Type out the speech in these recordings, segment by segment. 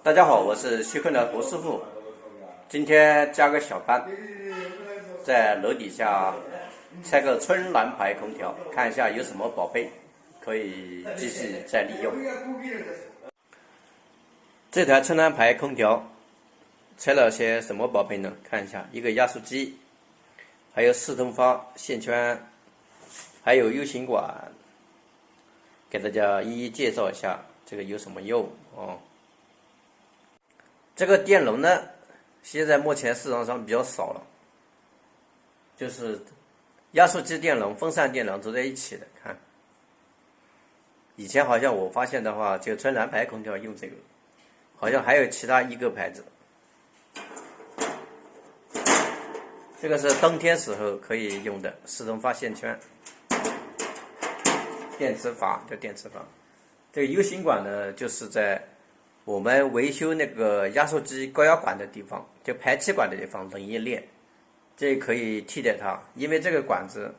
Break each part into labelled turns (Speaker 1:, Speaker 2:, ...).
Speaker 1: 大家好，我是西昆的胡师傅。今天加个小班，在楼底下拆个春兰牌空调，看一下有什么宝贝可以继续再利用。这台春兰牌空调拆了些什么宝贝呢？看一下，一个压缩机，还有4通发线圈，还有 U 型管，给大家一一介绍一下这个有什么用哦。这个电容呢，现在目前市场上比较少了，就是压缩机电容、风扇电容都在一起的。看，以前好像我发现的话，就春兰牌空调用这个，好像还有其他一个牌子。这个是冬天时候可以用的4通发线圈，电磁阀叫电磁阀。这个 U 型管呢，就是在我们维修那个压缩机高压管的地方，就排气管的地方冷一链，这可以替代它，因为这个管子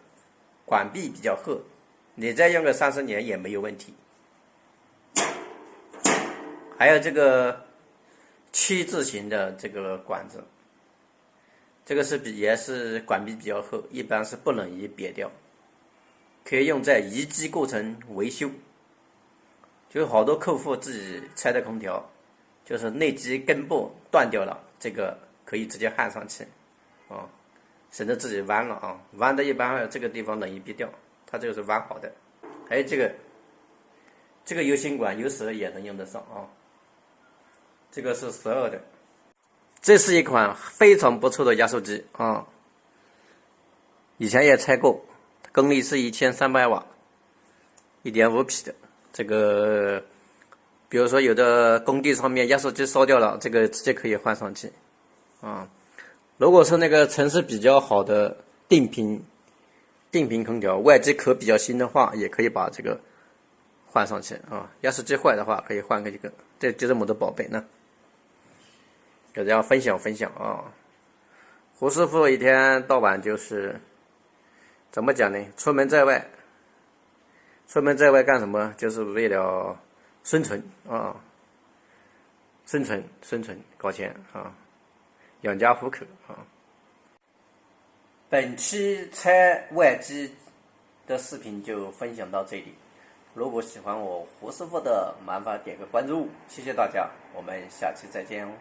Speaker 1: 管壁比较厚，你再用个30年也没有问题。还有这个7字形的这个管子，这个也是管壁比较厚，一般是不容易瘪掉，可以用在移机过程维修。就好多客户自己拆的空调，就是内机根部断掉了，这个可以直接焊上去，省得自己弯了啊，弯的一般这个地方容易瘪掉，它这个是弯好的。还有这个 U 型管有时候也能用得上啊，这个是12的，这是一款非常不错的压缩机啊，以前也拆过，功率是1300瓦，1.5匹的。这个，比如说有的工地上面压缩机烧掉了，这个直接可以换上去，啊。如果是那个城市比较好的定频空调，外机壳比较新的话，也可以把这个换上去啊。压缩机坏的话，可以换个一个，这就这么多宝贝呢，给大家分享啊。胡师傅一天到晚就是怎么讲呢？出门在外干什么？就是为了生存啊，生存搞钱啊，养家糊口啊。本期拆外机的视频就分享到这里。如果喜欢我胡师傅的，麻烦点个关注，谢谢大家，我们下期再见哦。